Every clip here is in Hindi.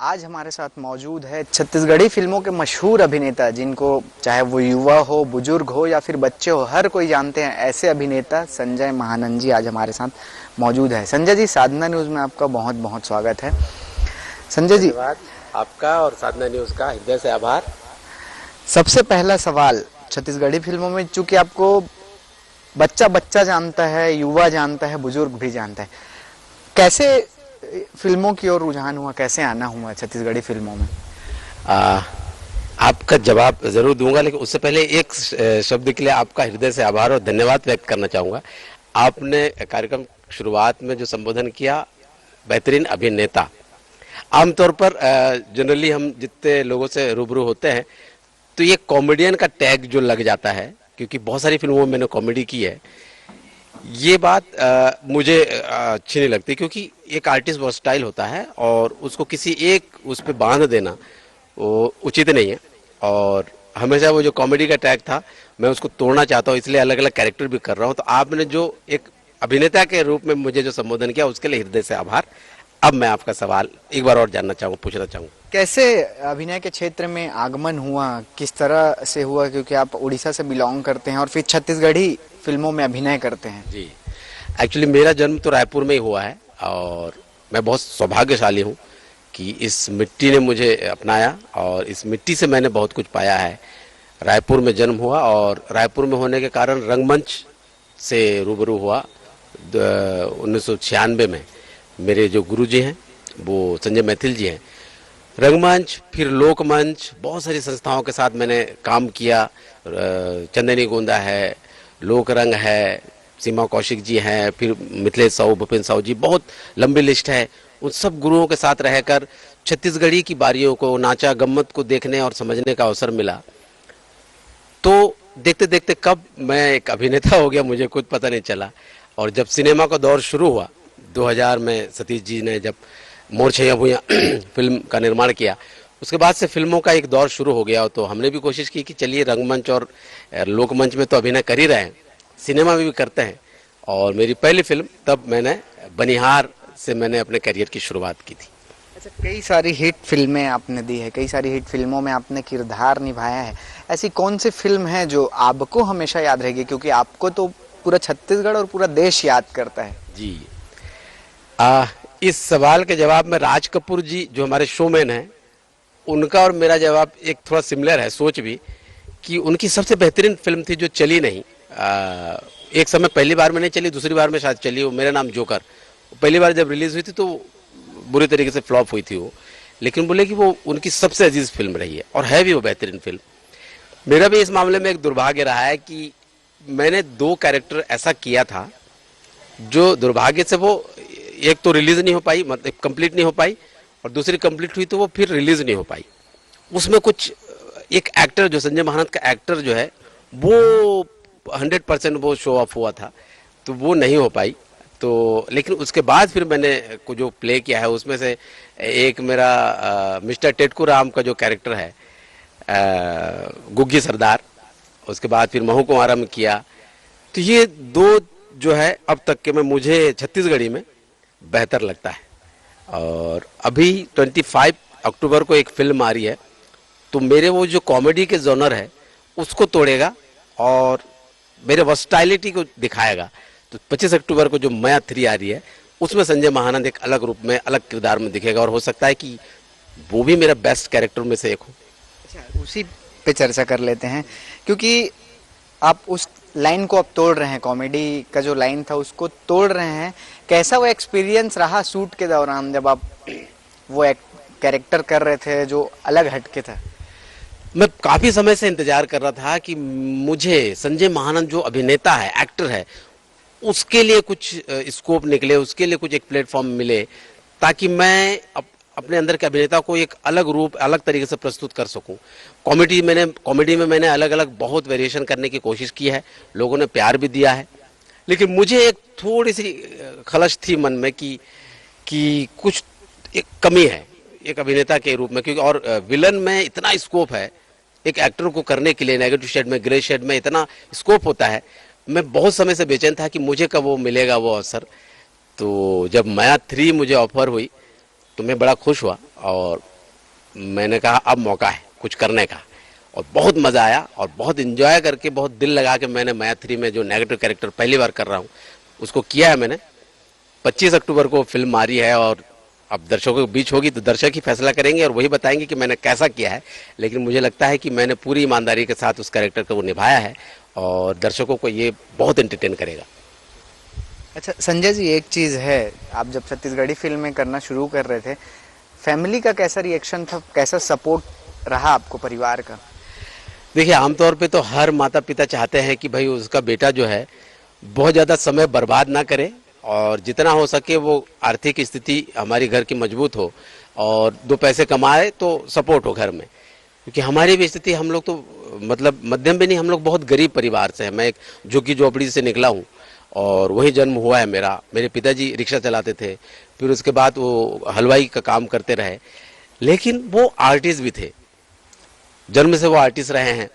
आज हमारे साथ मौजूद है छत्तीसगढ़ी फिल्मों के मशहूर अभिनेता, जिनको चाहे वो युवा हो, बुजुर्ग हो या फिर बच्चे हो, हर कोई जानते हैं। ऐसे अभिनेता संजय महानंद जी आज हमारे साथ मौजूद है। संजय जी, साधना न्यूज़ में आपका बहुत बहुत स्वागत है। संजय जी, धन्यवाद आपका और साधना न्यूज़ का हृदय से आभार। सबसे पहला सवाल, छत्तीसगढ़ी फिल्मों में चूंकि आपको बच्चा बच्चा जानता है, युवा जानता है, बुजुर्ग भी जानता है, कैसे फिल्मों की ओर रुझान हुआ, कैसे आना हुआ छत्तीसगढ़ी फिल्मों में? आ, आपका जवाब जरूर दूंगा, लेकिन उससे पहले एक शब्द के लिए आपका हृदय से आभार और धन्यवाद व्यक्त करना चाहूंगा। आपने कार्यक्रम शुरुआत में जो संबोधन किया, बेहतरीन अभिनेता। आमतौर पर जनरली हम जितने लोगों से रूबरू होते हैं तो ये कॉमेडियन का टैग जो लग जाता है, क्योंकि बहुत सारी फिल्मों में मैंने कॉमेडी की है। ये बात मुझे अच्छी नहीं लगती, क्योंकि एक आर्टिस्ट वर्सटाइल होता है और उसको किसी एक उस पर बांध देना वो उचित नहीं है। और हमेशा वो जो कॉमेडी का टैग था, मैं उसको तोड़ना चाहता हूँ, इसलिए अलग अलग कैरेक्टर भी कर रहा हूँ। तो आपने जो एक अभिनेता के रूप में मुझे जो संबोधन किया, उसके लिए हृदय से आभार। अब मैं आपका सवाल एक बार और जानना चाहूँगा, पूछना चाहूँगा। कैसे अभिनय के क्षेत्र में आगमन हुआ, किस तरह से हुआ? क्योंकि आप उड़ीसा से बिलोंग करते हैं और फिर छत्तीसगढ़ी फिल्मों में अभिनय करते हैं। जी, एक्चुअली मेरा जन्म तो रायपुर में ही हुआ है और मैं बहुत सौभाग्यशाली हूँ कि इस मिट्टी ने मुझे अपनाया और इस मिट्टी से मैंने बहुत कुछ पाया है। रायपुर में जन्म हुआ और रायपुर में होने के कारण रंगमंच से रूबरू हुआ 1996 में। मेरे जो गुरुजी हैं वो संजय मैथिल जी हैं। रंगमंच, फिर लोकमंच, बहुत सारी संस्थाओं के साथ मैंने काम किया। चंदनी गोंदा है, लोक रंग है, सीमा कौशिक जी हैं, फिर मिथिलेश साहू, भूपेंद्र साहू जी, बहुत लंबी लिस्ट है। उन सब गुरुओं के साथ रहकर छत्तीसगढ़ी की बारियों को, नाचा गम्मत को देखने और समझने का अवसर मिला। तो देखते देखते कब मैं एक अभिनेता हो गया, मुझे खुद पता नहीं चला। और जब सिनेमा का दौर शुरू हुआ 2000 में, सतीश जी ने जब मोर छैया भुइयां फिल्म का निर्माण किया, उसके बाद से फिल्मों का एक दौर शुरू हो गया। तो हमने भी कोशिश की कि चलिए रंगमंच और लोकमंच में तो अभिनय कर ही रहे हैं, सिनेमा में भी करते हैं। और मेरी पहली फिल्म तब मैंने बनिहार से मैंने अपने करियर की शुरुआत की थी। अच्छा, कई सारी हिट फिल्में आपने दी है, कई सारी हिट फिल्मों में आपने किरदार निभाया है। ऐसी कौन सी फिल्म है जो आपको हमेशा याद रहेगी? क्योंकि आपको तो पूरा छत्तीसगढ़ और पूरा देश याद करता है। जी, इस सवाल के जवाब में राज कपूर जी जो हमारे शोमैन हैं, उनका और मेरा जवाब एक थोड़ा सिमिलर है, सोच भी, कि उनकी सबसे बेहतरीन फिल्म थी जो चली नहीं। एक समय पहली बार में नहीं चली, दूसरी बार में शायद चली, वो मेरा नाम जोकर। पहली बार जब रिलीज हुई थी तो बुरी तरीके से फ्लॉप हुई थी वो, लेकिन बोले कि वो उनकी सबसे अजीज फिल्म रही है और है भी वो बेहतरीन फिल्म। मेरा भी इस मामले में एक दुर्भाग्य रहा है कि मैंने 2 कैरेक्टर ऐसा किया था जो दुर्भाग्य से वो एक तो रिलीज नहीं हो पाई, मतलब कंप्लीट नहीं हो पाई, और दूसरी कंप्लीट हुई तो वो फिर रिलीज नहीं हो पाई। उसमें कुछ एक एक्टर जो संजय महानंद का एक्टर जो है वो 100% वो शो ऑफ हुआ था, तो वो नहीं हो पाई। तो लेकिन उसके बाद फिर मैंने को जो प्ले किया है उसमें से एक मेरा मिस्टर टेटकू राम का जो कैरेक्टर है, गुग्गी सरदार, उसके बाद फिर महू कुंवारा में किया। तो ये 2 जो है अब तक के में मुझे छत्तीसगढ़ी में बेहतर लगता है। और अभी 25 अक्टूबर को एक फिल्म आ रही है, तो मेरे वो जो कॉमेडी के जॉनर है उसको तोड़ेगा और मेरे वर्सटाइलिटी को दिखाएगा। तो 25 अक्टूबर को जो माया 3 आ रही है, उसमें संजय महानंद एक अलग रूप में, अलग किरदार में दिखेगा और हो सकता है कि वो भी मेरा बेस्ट कैरेक्टर में से एक हो। अच्छा, उसी पे चर्चा कर लेते हैं, क्योंकि आप उस लाइन को अब तोड़ रहे हैं, कॉमेडी का जो लाइन था उसको तोड़ रहे हैं। कैसा वो एक्सपीरियंस रहा शूट के दौरान, जब आप वो एक कैरेक्टर कर रहे थे जो अलग हटके था? मैं काफी समय से इंतजार कर रहा था कि मुझे संजय महानंद जो अभिनेता है, एक्टर है, उसके लिए कुछ स्कोप निकले, उसके लिए कुछ एक प्लेटफॉर्म मिले, ताकि मैं अपने अंदर के अभिनेता को एक अलग रूप, अलग तरीके से प्रस्तुत कर सकूं। कॉमेडी में मैंने अलग अलग बहुत वेरिएशन करने की कोशिश की है, लोगों ने प्यार भी दिया है, लेकिन मुझे एक थोड़ी सी खलश थी मन में कि कुछ एक कमी है एक अभिनेता के रूप में, क्योंकि और विलन में इतना स्कोप है एक एक्टर को करने के लिए, नेगेटिव शेड में, ग्रे शेड में इतना स्कोप होता है। मैं बहुत समय से बेचैन था कि मुझे कब वो मिलेगा वो अवसर। तो जब माया 3 मुझे ऑफर हुई तो मैं बड़ा खुश हुआ और मैंने कहा अब मौका है कुछ करने का, और बहुत मज़ा आया और बहुत इन्जॉय करके बहुत दिल लगा के मैंने माया 3 में जो नेगेटिव कैरेक्टर पहली बार कर रहा हूँ उसको किया है मैंने। 25 अक्टूबर को फिल्म आ रही है और अब दर्शकों के बीच होगी तो दर्शक ही फैसला करेंगे और वही बताएंगे कि मैंने कैसा किया है, लेकिन मुझे लगता है कि मैंने पूरी ईमानदारी के साथ उस कैरेक्टर को निभाया है और दर्शकों को ये बहुत एंटरटेन करेगा। अच्छा संजय जी, एक चीज़ है, आप जब छत्तीसगढ़ी फिल्में करना शुरू कर रहे थे, फैमिली का कैसा रिएक्शन था, कैसा सपोर्ट रहा आपको परिवार का? देखिए, आमतौर पे तो हर माता पिता चाहते हैं कि भाई उसका बेटा जो है बहुत ज़्यादा समय बर्बाद ना करे और जितना हो सके वो आर्थिक स्थिति हमारी घर की मजबूत हो और 2 पैसे कमाए तो सपोर्ट हो घर में, क्योंकि हमारी भी स्थिति, हम लोग तो मतलब मध्यम भी नहीं, हम लोग बहुत गरीब परिवार से हैं। मैं एक झुग्गी झोपड़ी से निकला हूँ और वही जन्म हुआ है मेरा। मेरे पिताजी रिक्शा चलाते थे, फिर उसके बाद वो हलवाई का काम करते रहे, लेकिन वो आर्टिस्ट भी थे, जन्म से वो आर्टिस्ट रहे हैं,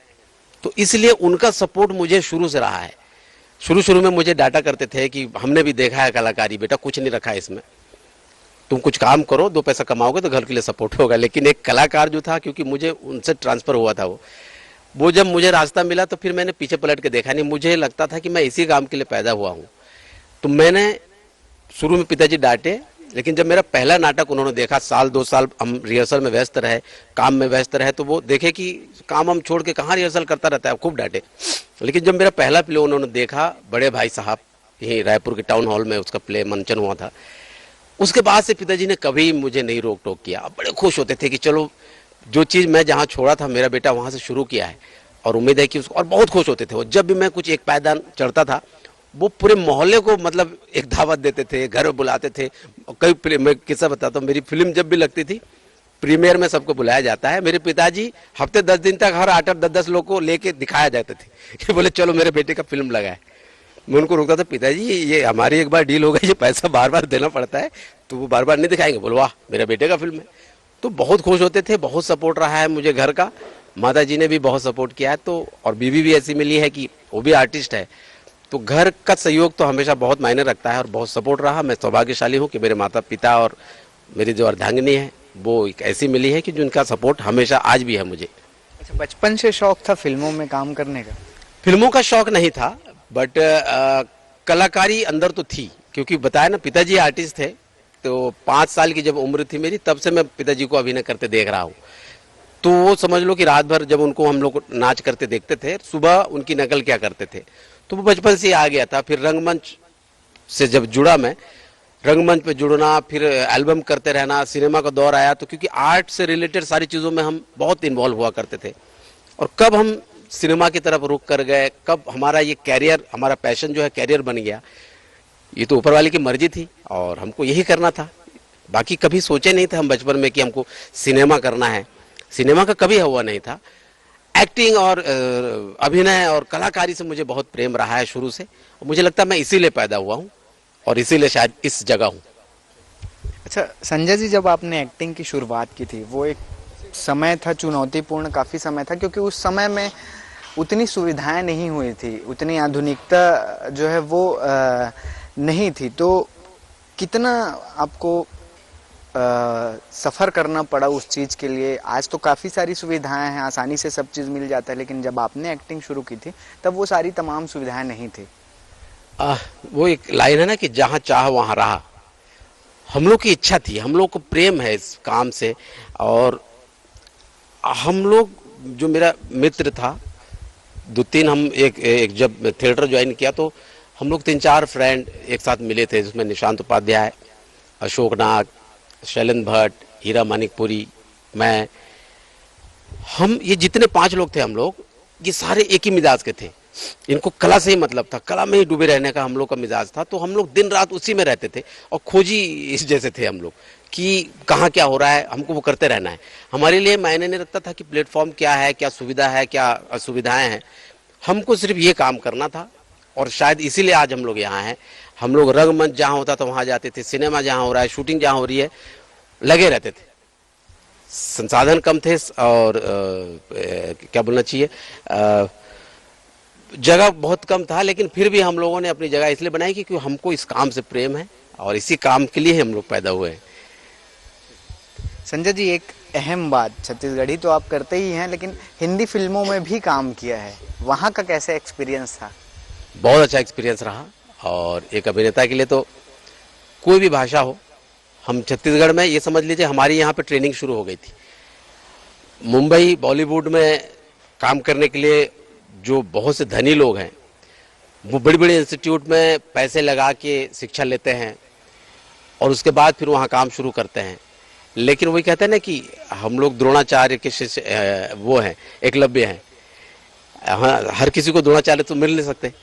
तो इसलिए उनका सपोर्ट मुझे शुरू से रहा है। शुरू में मुझे डांटा करते थे कि हमने भी देखा है कलाकारी, बेटा कुछ नहीं रखा है इसमें, तुम कुछ काम करो, 2 पैसा कमाओगे तो घर के लिए सपोर्ट होगा। लेकिन एक कलाकार जो था, क्योंकि मुझे उनसे ट्रांसफर हुआ था, वो जब मुझे रास्ता मिला तो फिर मैंने पीछे पलट के देखा नहीं। मुझे लगता था कि मैं इसी काम के लिए पैदा हुआ हूँ। तो मैंने शुरू में पिताजी डांटे, लेकिन जब मेरा पहला नाटक उन्होंने देखा, साल 2 साल हम रिहर्सल में व्यस्त रहे, काम में व्यस्त रहे, तो वो देखे कि काम हम छोड़ के कहाँ रिहर्सल करता रहता है, खूब डांटे। लेकिन जब मेरा पहला प्ले उन्होंने देखा, बड़े भाई साहब, यहीं रायपुर के टाउन हॉल में उसका प्ले मंचन हुआ था, उसके बाद से पिताजी ने कभी मुझे नहीं रोक टोक किया। अब बड़े खुश होते थे कि चलो जो चीज़ मैं जहाँ छोड़ा था मेरा बेटा वहाँ से शुरू किया है और उम्मीद है कि उसको, और बहुत खुश होते थे वो। जब भी मैं कुछ एक पायदान चढ़ता था, वो पूरे मोहल्ले को मतलब एक दावत देते थे, घर में बुलाते थे। कई, मैं किस्सा बताता हूँ, मेरी फिल्म जब भी लगती थी प्रीमियर में सबको बुलाया जाता है, मेरे पिताजी हफ्ते 10 दिन तक हर 8-8 10-10 लोग को लेके दिखाया जाते थे कि बोले चलो मेरे बेटे का फिल्म लगा है। मैं उनको रोकता था, पिताजी ये हमारी एक बार डील हो गई, ये पैसा बार बार देना पड़ता है, तो वो बार बार नहीं दिखाएंगे। बोलो वाह, मेरा बेटे का फिल्म है। तो बहुत खुश होते थे, बहुत सपोर्ट रहा है मुझे घर का। माता जी ने भी बहुत सपोर्ट किया है, तो और बीवी भी ऐसी मिली है कि वो भी आर्टिस्ट है, तो घर का सहयोग तो हमेशा बहुत मायने रखता है और बहुत सपोर्ट रहा। मैं सौभाग्यशाली हूँ कि मेरे माता पिता और मेरी जो अर्धांगिनी है वो एक ऐसी मिली है कि जिनका सपोर्ट हमेशा आज भी है मुझे। अच्छा, बचपन से शौक था फिल्मों में काम करने का? फिल्मों का शौक नहीं था, बट कलाकारी अंदर तो थी, क्योंकि बताया ना पिताजी आर्टिस्ट थे। तो 5 साल की जब उम्र थी मेरी, तब से मैं पिताजी को अभिनय करते देख रहा हूँ। तो वो समझ लो कि रात भर जब उनको हम लोग नाच करते देखते थे, सुबह उनकी नकल क्या करते थे, तो वो बचपन से ही आ गया था। फिर रंगमंच से जब जुड़ा मैं, रंगमंच पे जुड़ना, फिर एल्बम करते रहना, सिनेमा का दौर आया, तो क्योंकि आर्ट से रिलेटेड सारी चीज़ों में हम बहुत इन्वॉल्व हुआ करते थे। और कब हम सिनेमा की तरफ रुख कर गए, कब हमारा ये कैरियर, हमारा पैशन जो है कैरियर बन गया, ये तो ऊपर वाले की मर्जी थी और हमको यही करना था। बाकी कभी सोचे नहीं थे हम बचपन में कि हमको सिनेमा करना है, सिनेमा का कभी हुआ नहीं था। एक्टिंग और अभिनय और कलाकारी से मुझे बहुत प्रेम रहा है शुरू से, और मुझे लगता है मैं इसीलिए पैदा हुआ हूँ और इसीलिए शायद इस जगह हूँ। अच्छा संजय जी, जब आपने एक्टिंग की शुरुआत की थी, वो एक समय था चुनौतीपूर्ण, काफ़ी समय था, क्योंकि उस समय में उतनी सुविधाएं नहीं हुई थी, उतनी आधुनिकता जो है वो नहीं थी। तो कितना आपको सफ़र करना पड़ा उस चीज़ के लिए? आज तो काफ़ी सारी सुविधाएं हैं, आसानी से सब चीज़ मिल जाता है, लेकिन जब आपने एक्टिंग शुरू की थी तब वो सारी तमाम सुविधाएं नहीं थी। वो एक लाइन है ना कि जहाँ चाह वहाँ रहा। हम लोग की इच्छा थी, हम लोग को प्रेम है इस काम से, और हम लोग, जो मेरा मित्र था, 2-3 हम एक जब थिएटर ज्वाइन किया तो हम लोग 3-4 फ्रेंड एक साथ मिले थे, जिसमें निशांत उपाध्याय, अशोक नाग, शैलेंद्र भट्ट, हीरा मानिकपुरी, मैं, हम ये जितने 5 लोग थे हम लोग, ये सारे एक ही मिजाज के थे। इनको कला से ही मतलब था, कला में ही डूबे रहने का हम लोग का मिजाज था। तो हम लोग दिन रात उसी में रहते थे और खोजी इस जैसे थे हम लोग कि कहाँ क्या हो रहा है, हमको वो करते रहना है। हमारे लिए मायने नहीं रखता था कि प्लेटफॉर्म क्या है, क्या सुविधा है, क्या असुविधाएं हैं, हमको सिर्फ ये काम करना था। और शायद इसीलिए आज हम लोग यहाँ हैं। हम लोग रंगमंच जहाँ होता था वहाँ जाते थे, सिनेमा जहाँ हो रहा है, शूटिंग जहाँ हो रही है, लगे रहते थे। संसाधन कम थे और क्या बोलना चाहिए, जगह बहुत कम था, लेकिन फिर भी हम लोगों ने अपनी जगह इसलिए बनाई क्योंकि हमको इस काम से प्रेम है और इसी काम के लिए हम लोग पैदा हुए हैं। संजय जी, एक अहम बात, छत्तीसगढ़ी तो आप करते ही हैं लेकिन हिंदी फिल्मों में भी काम किया है, वहाँ का कैसे एक्सपीरियंस था? बहुत अच्छा एक्सपीरियंस रहा। और एक अभिनेता के लिए तो कोई भी भाषा हो, हम छत्तीसगढ़ में ये समझ लीजिए हमारी यहाँ पे ट्रेनिंग शुरू हो गई थी। मुंबई बॉलीवुड में काम करने के लिए जो बहुत से धनी लोग हैं वो बड़ी बड़ी इंस्टीट्यूट में पैसे लगा के शिक्षा लेते हैं और उसके बाद फिर वहाँ काम शुरू करते हैं। लेकिन वही कहते हैं ना कि हम लोग द्रोणाचार्य के शिष्य वो हैं, एकलव्य हैं। हाँ, हर किसी को द्रोणाचार्य तो मिल नहीं सकते,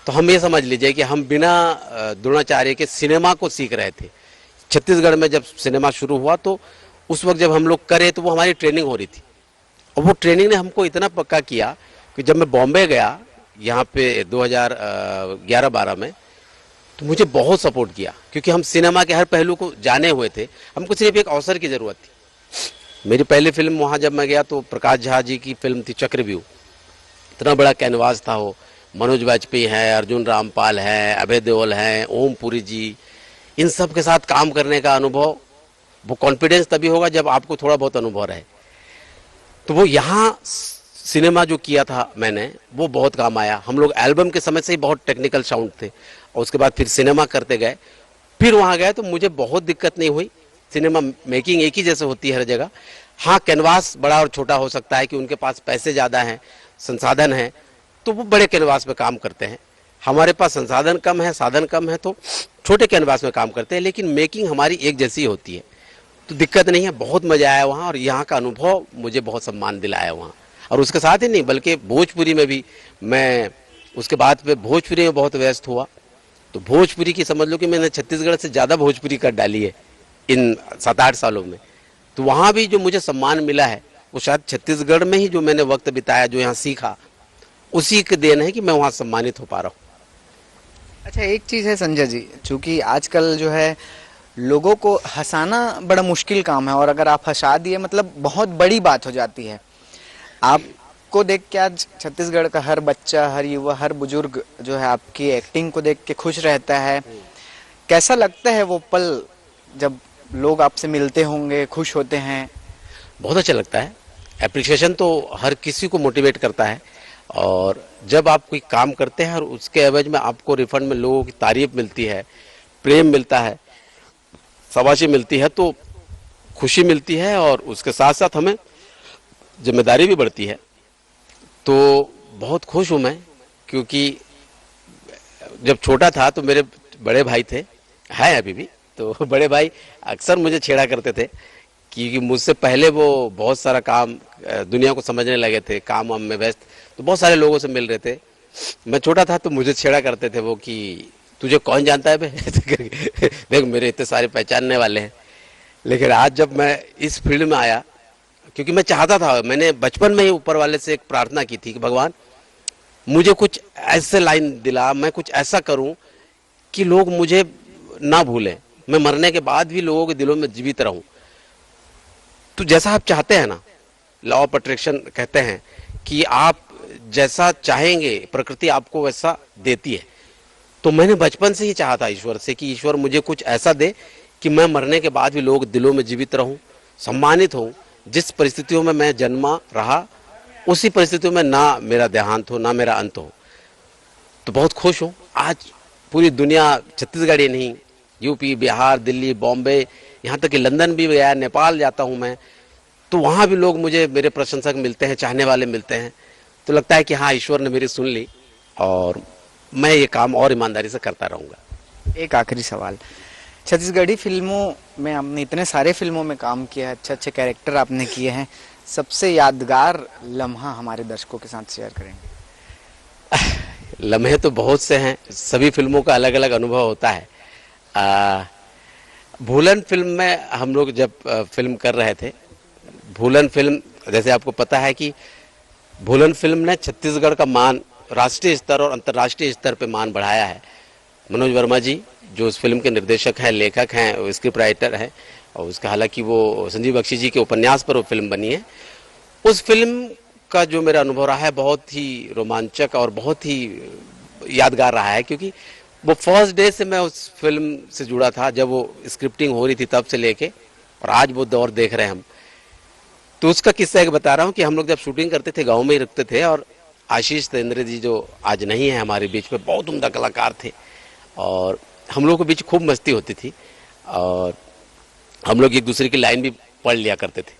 तो हम ये समझ लीजिए कि हम बिना द्रोणाचार्य के सिनेमा को सीख रहे थे। छत्तीसगढ़ में जब सिनेमा शुरू हुआ तो उस वक्त जब हम लोग करे तो वो हमारी ट्रेनिंग हो रही थी, और वो ट्रेनिंग ने हमको इतना पक्का किया कि जब मैं बॉम्बे गया यहाँ पे 2011-12 में, तो मुझे बहुत सपोर्ट किया, क्योंकि हम सिनेमा के हर पहलू को जाने हुए थे। हमको सिर्फ एक अवसर की ज़रूरत थी। मेरी पहली फिल्म वहाँ जब मैं गया तो प्रकाश झा जी की फिल्म थी चक्रव्यूह। इतना बड़ा कैनवास था, वो मनोज वाजपेयी हैं, अर्जुन रामपाल हैं, अभय देओल हैं, ओम पुरी जी, इन सब के साथ काम करने का अनुभव, वो कॉन्फिडेंस तभी होगा जब आपको थोड़ा बहुत अनुभव रहे। तो वो यहाँ सिनेमा जो किया था मैंने, वो बहुत काम आया। हम लोग एल्बम के समय से ही बहुत टेक्निकल साउंड थे, और उसके बाद फिर सिनेमा करते गए। फिर वहाँ गए तो मुझे बहुत दिक्कत नहीं हुई। सिनेमा मेकिंग एक ही जैसे होती है हर जगह। हाँ, कैनवास बड़ा और छोटा हो सकता है कि उनके पास पैसे ज़्यादा हैं, संसाधन हैं, तो वो बड़े कैनवास में काम करते हैं। हमारे पास संसाधन कम है, साधन कम है, तो छोटे कैनवास में काम करते हैं, लेकिन मेकिंग हमारी एक जैसी होती है, तो दिक्कत नहीं है। बहुत मज़ा आया वहाँ, और यहाँ का अनुभव मुझे बहुत सम्मान दिलाया वहाँ। और उसके साथ ही नहीं, बल्कि भोजपुरी में भी मैं उसके बाद में भोजपुरी में बहुत व्यस्त हुआ। तो भोजपुरी की समझ लो कि मैंने छत्तीसगढ़ से ज़्यादा भोजपुरी कर डाली है इन 7-8 सालों में। तो वहाँ भी जो मुझे सम्मान मिला है वो शायद छत्तीसगढ़ में ही जो मैंने वक्त बिताया, जो यहाँ सीखा, उसी के देन है कि मैं वहाँ सम्मानित हो पा रहा हूँ। अच्छा, एक चीज़ है संजय जी, चूंकि आजकल जो है लोगों को हंसाना बड़ा मुश्किल काम है, और अगर आप हंसा दिए मतलब बहुत बड़ी बात हो जाती है। आपको देख के आज छत्तीसगढ़ का हर बच्चा, हर युवा, हर बुजुर्ग जो है आपकी एक्टिंग को देख के खुश रहता है। कैसा लगता है वो पल जब लोग आपसे मिलते होंगे, खुश होते हैं? बहुत अच्छा लगता है। एप्रिसिएशन तो हर किसी को मोटिवेट करता है, और जब आप कोई काम करते हैं और उसके एवज में आपको रिफंड में लोगों की तारीफ मिलती है, प्रेम मिलता है, शाबाशी मिलती है, तो खुशी मिलती है, और उसके साथ साथ हमें जिम्मेदारी भी बढ़ती है। तो बहुत खुश हूँ मैं, क्योंकि जब छोटा था तो मेरे बड़े भाई थे, हैं अभी भी, तो बड़े भाई अक्सर मुझे छेड़ा करते थे, क्योंकि मुझसे पहले वो बहुत सारा काम दुनिया को समझने लगे थे, काम वाम में व्यस्त, तो बहुत सारे लोगों से मिल रहे थे। मैं छोटा था तो मुझे छेड़ा करते थे वो कि तुझे कौन जानता है बे देख मेरे इतने सारे पहचानने वाले हैं। लेकिन आज जब मैं इस फील्ड में आया, क्योंकि मैं चाहता था, मैंने बचपन में ही ऊपर वाले से एक प्रार्थना की थी कि भगवान मुझे कुछ ऐसे लाइन दिला, मैं कुछ ऐसा करूं कि लोग मुझे ना भूलें, मैं मरने के बाद भी लोगों के दिलों में जीवित रहूं। तो जैसा आप चाहते हैं ना, लॉ ऑफ अट्रैक्शन कहते हैं कि आप जैसा चाहेंगे प्रकृति आपको वैसा देती है। तो मैंने बचपन से ही चाहा था ईश्वर से कि ईश्वर मुझे कुछ ऐसा दे कि मैं मरने के बाद भी लोग दिलों में जीवित रहूं, सम्मानित हूं। जिस परिस्थितियों में मैं जन्मा रहा उसी परिस्थितियों में ना मेरा देहांत हो, ना मेरा अंत हो। तो बहुत खुश हूँ। आज पूरी दुनिया, छत्तीसगढ़ ही नहीं, यूपी, बिहार, दिल्ली, बॉम्बे, यहाँ तक कि लंदन भी गया, नेपाल जाता हूँ मैं, तो वहाँ भी लोग मुझे, मेरे प्रशंसक मिलते हैं, चाहने वाले मिलते हैं। तो लगता है कि हाँ, ईश्वर ने मेरी सुन ली, और मैं ये काम और ईमानदारी से करता रहूँगा। एक आखिरी सवाल, छत्तीसगढ़ी फिल्मों में आपने इतने सारे फिल्मों में काम किया है, अच्छे अच्छे कैरेक्टर आपने किए हैं, सबसे यादगार लम्हा हमारे दर्शकों के साथ शेयर करेंगे? लम्हे तो बहुत से हैं, सभी फिल्मों का अलग अलग अनुभव होता है। भूलन फिल्म में हम लोग जब फिल्म कर रहे थे, भूलन फिल्म, जैसे आपको पता है कि भूलन फिल्म ने छत्तीसगढ़ का मान राष्ट्रीय स्तर और अंतर्राष्ट्रीय स्तर पे मान बढ़ाया है। मनोज वर्मा जी जो उस फिल्म के निर्देशक हैं, लेखक हैं, स्क्रिप्ट राइटर हैं, और उसका हालांकि वो संजीव बख्शी जी के उपन्यास पर वो फिल्म बनी है। उस फिल्म का जो मेरा अनुभव रहा है बहुत ही रोमांचक और बहुत ही यादगार रहा है, क्योंकि वो फर्स्ट डे से मैं उस फिल्म से जुड़ा था, जब वो स्क्रिप्टिंग हो रही थी तब से लेके, और आज वो दौर देख रहे हैं हम। तो उसका किस्सा एक बता रहा हूँ कि हम लोग जब शूटिंग करते थे गांव में ही रुकते थे, और आशीष तेंद्रे जी जो आज नहीं है हमारे बीच में, बहुत उम्दा कलाकार थे, और हम लोगों के बीच खूब मस्ती होती थी, और हम लोग एक दूसरे की लाइन भी पढ़ लिया करते थे,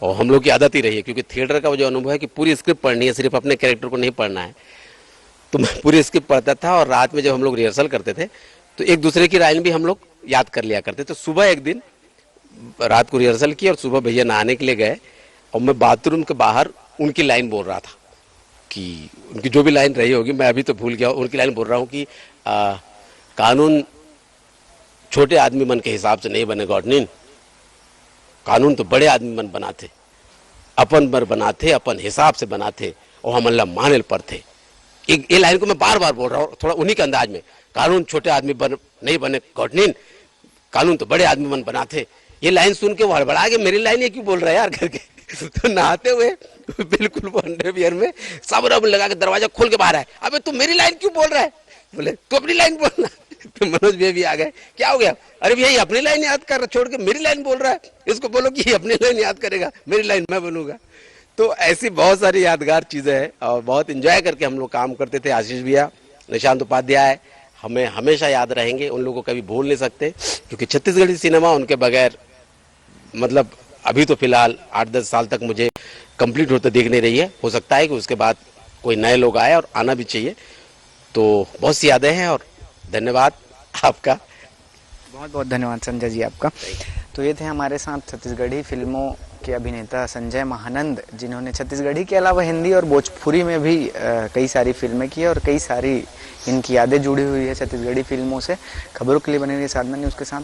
और हम लोग की आदत ही रही है, क्योंकि थिएटर का वो जो अनुभव है कि पूरी स्क्रिप्ट पढ़नी है, सिर्फ अपने कैरेक्टर को नहीं पढ़ना है। तो मैं पूरी स्क्रिप्ट पढ़ता था, और रात में जब हम लोग रिहर्सल करते थे तो एक दूसरे की लाइन भी हम लोग याद कर लिया करते। तो सुबह एक दिन रात को रिहर्सल की और सुबह भैया नहाने के लिए गए, और मैं बाथरूम के बाहर उनकी लाइन बोल रहा था कि उनकी जो भी लाइन रही होगी, मैं अभी तो भूल गया, उनकी लाइन बोल रहा हूँ कि कानून छोटे आदमी मन के हिसाब से नहीं बने गॉडनिन, कानून तो बड़े आदमी मन बनाते, अपन बर बनाते, अपन हिसाब से बनाते, और हम अल्लाह माने पर थे। ये लाइन को मैं बार बार बोल रहा हूँ, थोड़ा उन्हीं के अंदाज में, कानून छोटे आदमी नहीं बने गॉडनिन, कानून तो बड़े आदमी मन बनाते। ये लाइन सुन के वो हड़बड़ा के मेरी लाइन ये क्यों बोल रहा है यार करके। तो नहाते हुए बिल्कुल अंडरवियर में सब रब लगा के दरवाजा खोल के बाहर आए, अबे तू मेरी लाइन क्यों बोल रहा है? बोले तू अपनी लाइन बोलना। तो मनोज भैया भी आ गए, क्या हो गया? अरे भैया ये अपनी लाइन याद कर, छोड़ के मेरी लाइन बोल रहा है, इसको बोलो कि ये अपनी लाइन याद करेगा, मेरी लाइन मैं बनूंगा। तो ऐसी बहुत सारी यादगार चीजें हैं, और बहुत एंजॉय करके हम लोग काम करते थे। आशीष भैया, निशांत उपाध्याय हमें हमेशा याद रहेंगे, उन लोगों को कभी भूल नहीं सकते, क्योंकि छत्तीसगढ़ी सिनेमा उनके बगैर, मतलब अभी तो फिलहाल 8-10 साल तक मुझे कंप्लीट होते दिख नहीं रही है, हो सकता है कि उसके बाद कोई नए लोग आए, और आना भी चाहिए। तो बहुत सी यादें हैं, और धन्यवाद आपका। बहुत बहुत धन्यवाद संजय जी आपका। तो ये थे हमारे साथ छत्तीसगढ़ी फिल्मों के अभिनेता संजय महानंद, जिन्होंने छत्तीसगढ़ी के अलावा हिंदी और भोजपुरी में भी कई सारी फिल्में की, और कई सारी इनकी यादें जुड़ी हुई है छत्तीसगढ़ी फिल्मों से। खबरों के लिए बने रहिए साधना न्यूज़ के साथ।